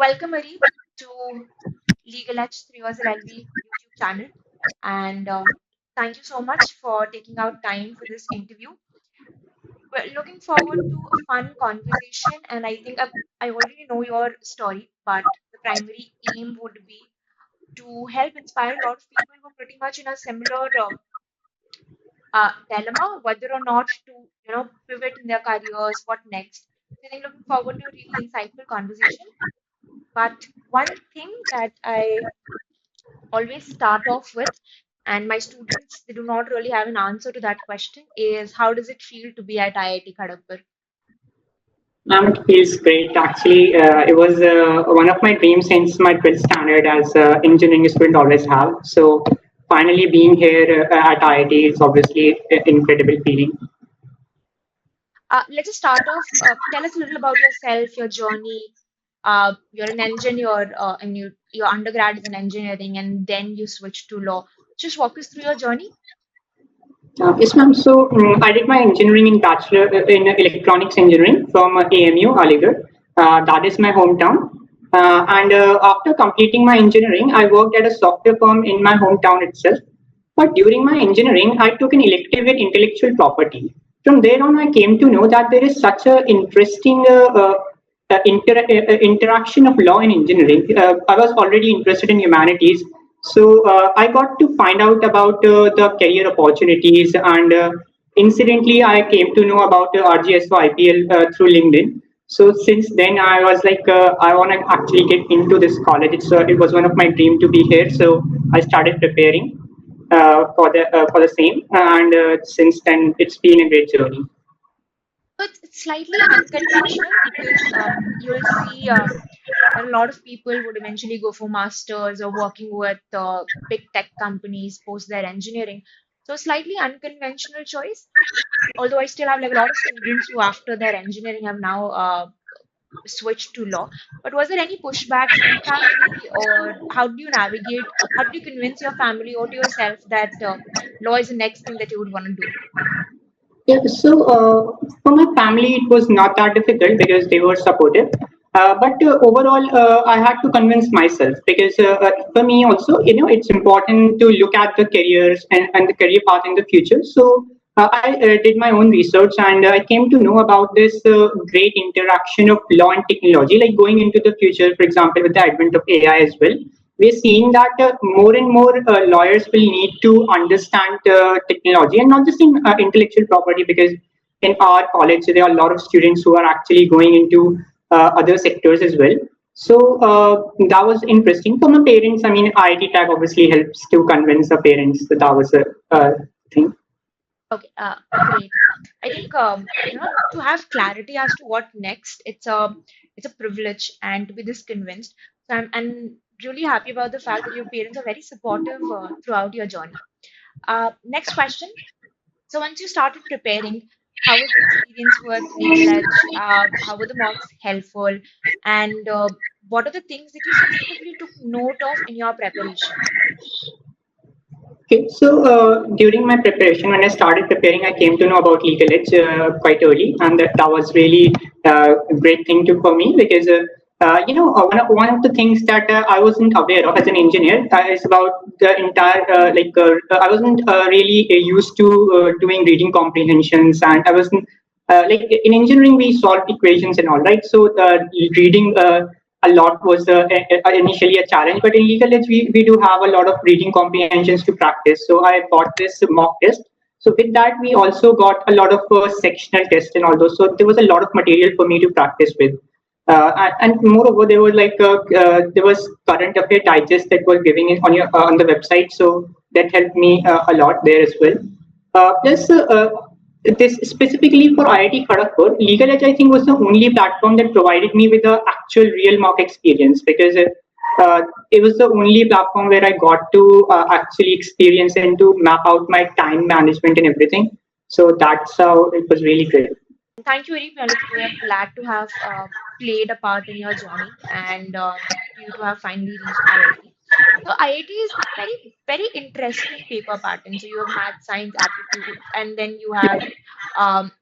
Welcome, Areeb, to LegalEdge 3 Years LLB YouTube channel. And thank you so much for taking out time for this interview. We're looking forward to a fun conversation. And I think I already know your story, but the primary aim would be to help inspire a lot of people who are pretty much in a similar dilemma, whether or not to, pivot in their careers, what next. So I think looking forward to a really insightful conversation. But one thing that I always start off with, and my students, they do not really have an answer to that question, is how does it feel to be at IIT Kharagpur? It feels great. Actually, it was one of my dreams since my 12th standard, as engineering student always have. So, finally being here at IIT is obviously an incredible feeling. Let's just start off. Tell us a little about yourself, your journey. You're an engineer, and your undergrad is in engineering, and then you switched to law. Just walk us through your journey. Yes, ma'am. So, I did my engineering in bachelor in electronics engineering from AMU, Aligarh. That is my hometown. And after completing my engineering, I worked at a software firm in my hometown itself. But during my engineering, I took an elective in intellectual property. From there on, I came to know that there is such a interesting interaction of law and engineering. I was already interested in humanities, so I got to find out about the career opportunities, and incidentally, I came to know about RGSO IPL through LinkedIn. So since then, I was like, I want to actually get into this college. It was one of my dream to be here. So I started preparing for the same, and since then, it's been a great journey. So it's slightly unconventional because you'll see that a lot of people would eventually go for masters or working with big tech companies post their engineering. So slightly unconventional choice. Although I still have like a lot of students who after their engineering have now switched to law. But was there any pushback from family, or how do you navigate? How did you convince your family or to yourself that law is the next thing that you would want to do? Yeah, so for my family, it was not that difficult because they were supportive. But overall, I had to convince myself because for me also, it's important to look at the careers and the career path in the future. So I did my own research, and I came to know about this great interaction of law and technology, like going into the future, for example, with the advent of AI as well. We're seeing that more and more lawyers will need to understand technology, and not just in intellectual property, because in our college there are a lot of students who are actually going into other sectors as well. So that was interesting for my parents. I mean, IIT tag obviously helps to convince the parents that that was a thing. Okay, great. I think to have clarity as to what next, it's a privilege and to be this convinced. So I'm really happy about the fact that your parents are very supportive throughout your journey. Next question. So once you started preparing, how was the experience with Legal Edge? How were the mocks helpful? And what are the things that you specifically took note of in your preparation? Okay, so during my preparation, when I started preparing, I came to know about LegalEdge quite early, and that was really a great thing to for me because one of the things that I wasn't aware of as an engineer is about the entire I wasn't really used to doing reading comprehensions, and I wasn't like in engineering we solve equations and all, right? So reading a lot was initially a challenge, but in legal edge we do have a lot of reading comprehensions to practice. So I bought this mock test. So with that we also got a lot of sectional tests and all those. So there was a lot of material for me to practice with. And moreover, there was current affair digest that was giving it on your on the website, so that helped me a lot there as well. Plus, this specifically for IIT Kharagpur, LegalEdge I think was the only platform that provided me with the actual real mock experience because it was the only platform where I got to actually experience and to map out my time management and everything. So that's how it was really great. Thank you, Areeb. We're glad to have played a part in your journey and for you to have finally reached IIT. So IIT is very, very interesting paper pattern. So you have math, science, aptitude, and then you have um,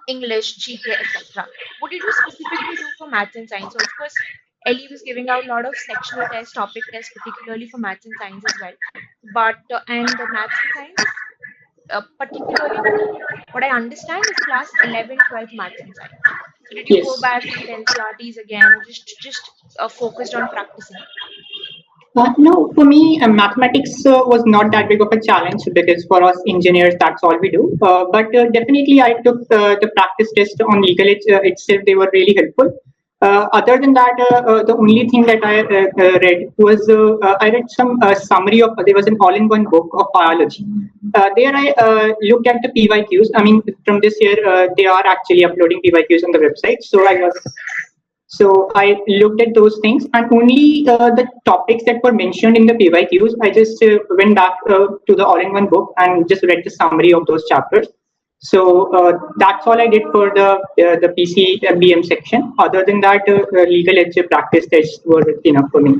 English, GK, etc. What did you specifically do for maths and science? So of course, LE was giving out a lot of sectional tests, topic tests, particularly for maths and science as well. But and maths and science, particularly what I understand is class 11, 12 maths and science. So did you go Yes. back, read NCRTs again, or just focused on practicing? No, for me, mathematics was not that big of a challenge because for us engineers, that's all we do. But definitely, I took the practice test on LegalEdge itself. They were really helpful. Other than that, the only thing that I read was I read some summary of. There was an all-in-one book of biology. There, I looked at the PYQs. I mean, from this year, they are actually uploading PYQs on the website. So I looked at those things, and only the topics that were mentioned in the PYQs, I just went back to the all-in-one book and just read the summary of those chapters. So that's all I did for the PCBM section. Other than that, legal edge practice tests were enough for me.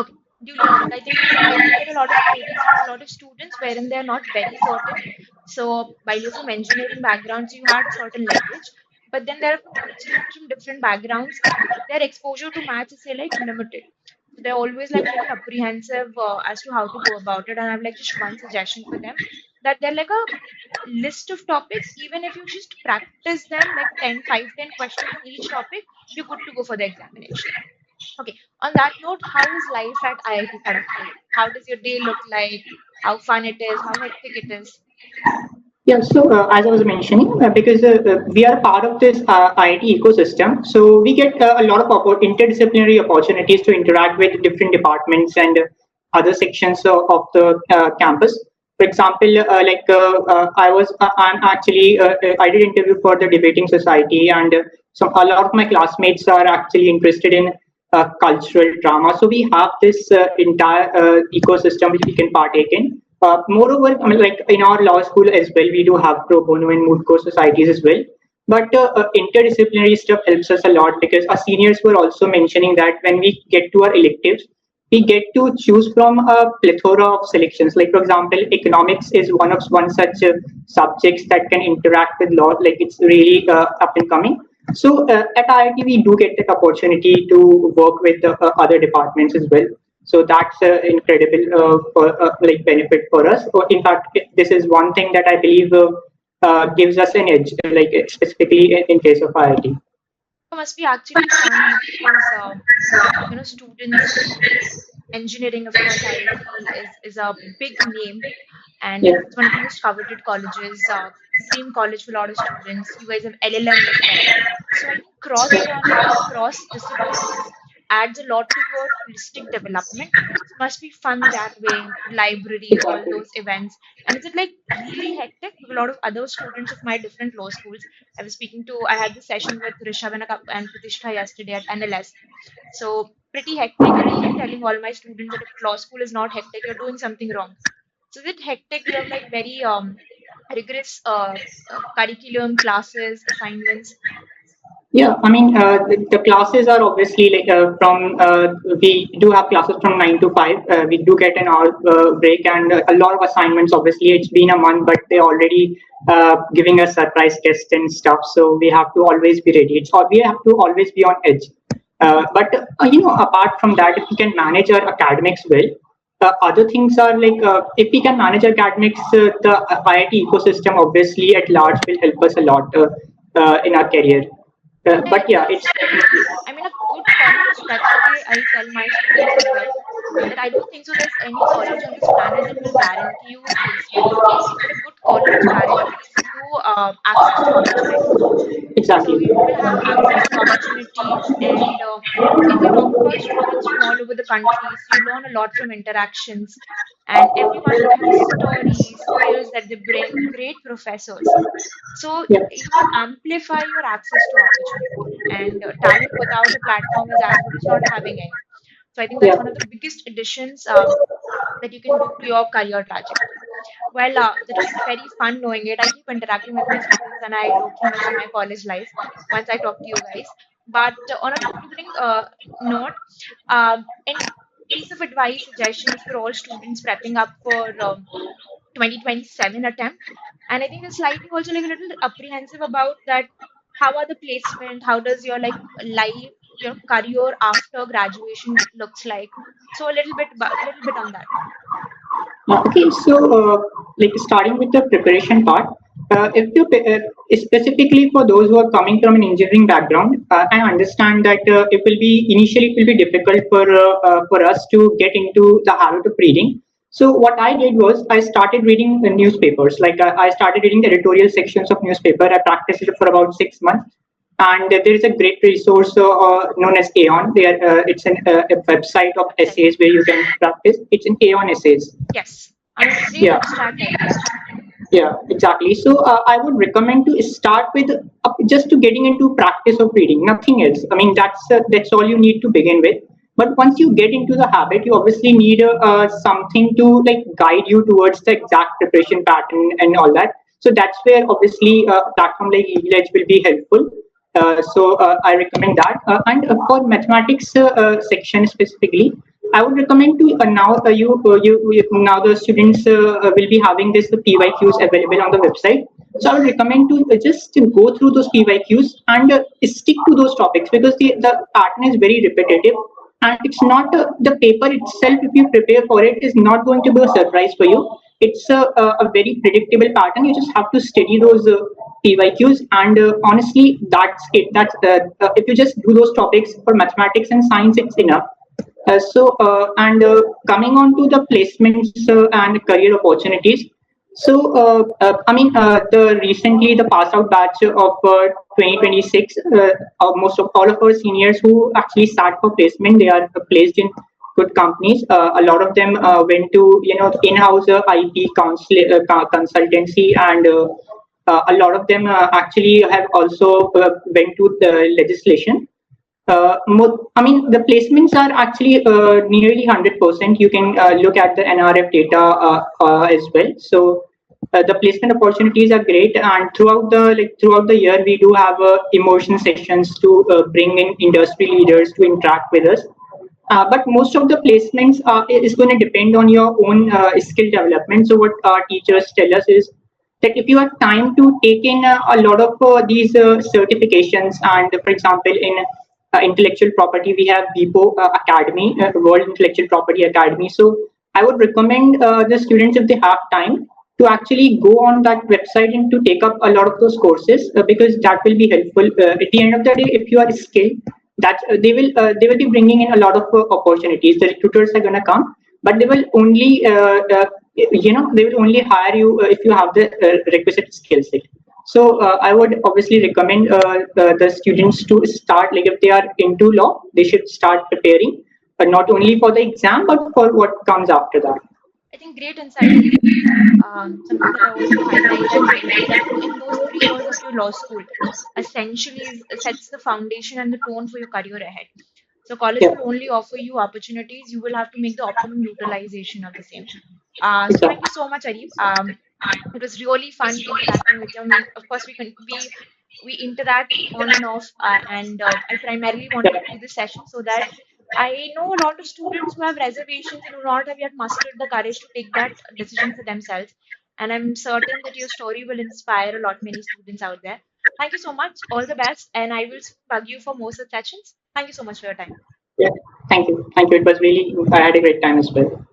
Okay, duly noted. I do get a lot of queries from a lot of students wherein they're not very certain. So while you're from engineering backgrounds, you had a certain leverage, but then there are students from different backgrounds. Their exposure to maths is say like limited. So they're always like a little apprehensive as to how to go about it. And I have like just one suggestion for them that they're like a list of topics. Even if you just practice them like 10 questions on each topic, you're good to go for the examination. Okay. On that note, how is life at IIT Kharagpur? How does your day look like? How fun it is? How hectic it is? Yeah, so as I was mentioning, because we are part of this IIT ecosystem, so we get a lot of interdisciplinary opportunities to interact with different departments and other sections of the campus. For example, I'm actually I did interview for the debating society, and so a lot of my classmates are actually interested in cultural drama. So we have this entire ecosystem which we can partake in. Moreover, I mean, like in our law school as well, we do have pro bono and moot court societies as well. But interdisciplinary stuff helps us a lot because our seniors were also mentioning that when we get to our electives, we get to choose from a plethora of selections. Like for example, economics is one such subjects that can interact with law. Like it's really up and coming. So at IIT, we do get that opportunity to work with other departments as well. So that's incredible like benefit for us. In fact, this is one thing that I believe gives us an edge, like specifically in case of IIT. It must be actually fun because students. Engineering, of course, IIT is a big name, and Yeah. it's one of the most coveted colleges. Dream college for a lot of students. You guys have LLM as well. So I think cross learning across disciplines adds a lot to your holistic development. So must be fun that way. Library, all Exactly. those events, and is it like really hectic? Because a lot of other students of my different law schools, I had this session with Rishabh and Pratishtha yesterday at NLS. So pretty hectic, and I keep telling all my students that if law school is not hectic, you're doing something wrong. So is it hectic? Do you have like very rigorous curriculum, classes, assignments? Yeah, I mean, the classes are obviously like we do have classes from 9 to 5. We do get an hour break and a lot of assignments. Obviously, it's been a month, but they're already giving us surprise tests and stuff. So we have to always be ready. We have to always be on edge. But apart from that, if we can manage our academics well, other things are like if we can manage academics, the IIT ecosystem obviously at large will help us a lot in our career. Yeah, But it yeah, does. it's definitely. I mean, a good college, that's what I tell my students as well, that I don't think so there's any college on this planet that will guarantee you a placement, but a good college guarantees you access to opportunities. So Exactly. you will have access to opportunities, and if I talk about students from all over the country, so you learn a lot from interactions, and everyone would have stories, skills that they bring, great professors. So Yeah. you amplify your access to opportunity, and talent without a platform is as good as not having any. So I think that's Yeah. one of the biggest additions that you can do to your career trajectory. Well, that was very fun knowing it. I keep interacting with my students, and I low-key miss my college life once I talk to you guys. But on a concluding note, any piece of advice, suggestions for all students prepping up for 2027 attempt? And I think they're slightly also like a little apprehensive about that. How are the placement? How does your like life your career after graduation looks like. So a little bit on that. Okay, so like starting with the preparation part, if you specifically for those who are coming from an engineering background, I understand that it will be difficult for us to get into the habit of reading. So what I did was I started reading the newspapers. Like I started reading the editorial sections of newspaper. I practiced it for about 6 months, and there is a great resource known as Aeon. It's a website of Right. essays where you can practice. It's an Aeon essays. Yes. Great Yeah, to start like that. yeah, exactly. So I would recommend to start with just to getting into practice of reading, nothing else. I mean, that's all you need to begin with. But once you get into the habit, you obviously need something to like guide you towards the exact preparation pattern and all that. So that's where obviously a platform like LegalEdge will be helpful. So I recommend that. And for mathematics section specifically, I would recommend to now the students will be having this the PYQs available on the website. So I would recommend to just go through those PYQs and stick to those topics because the pattern is very repetitive and it's not the paper itself. If you prepare for it, is not going to be a surprise for you. It's a very predictable pattern. You just have to study those PYQs, and honestly, that's it. That's if you just do those topics for mathematics and science, it's enough. And coming on to the placements and career opportunities. I mean, the recently the pass out batch of 2026, most of all of our seniors who actually sat for placement, they are placed in good companies. A lot of them went to in-house IP consultancy, and a lot of them actually have also went to the legislation. I mean, the placements are actually nearly 100%. You can look at the NRF data as well. So the placement opportunities are great, and throughout the year, we do have immersion sessions to bring in industry leaders to interact with us. But most of the placements is going to depend on your own skill development. So what our teachers tell us is that if you have time to take in a lot of these certifications, and for example in intellectual property we have BIPO Academy, World Intellectual Property Academy. So I would recommend the students, if they have time, to actually go on that website and to take up a lot of those courses because that will be helpful. At the end of the day, if you are skilled, that they will be bringing in a lot of opportunities. The recruiters are going to come, but they will only they will only hire you if you have the requisite skill set. So I would obviously recommend the students to start, like if they are into law, they should start preparing, but not only for the exam, but for what comes after that. I think great insight, Areeb. Something that I want to highlight that preparing in those 3 years of your law school essentially sets the foundation and the tone for your career ahead. So college Yeah, will only offer you opportunities. You will have to make the optimum utilization of the same. So thank exactly. you so much, Areeb. It was really fun interacting with you. I mean, of course, we interact on and off, and I primarily wanted to do this session so that I know a lot of students who have reservations and who not have yet mustered the courage to take that decision for themselves. And I'm certain that your story will inspire a lot many students out there. Thank you so much. All the best, and I will bug you for more such sessions. Thank you so much for your time. Yeah, thank you, thank you. It was really, I had a great time as well.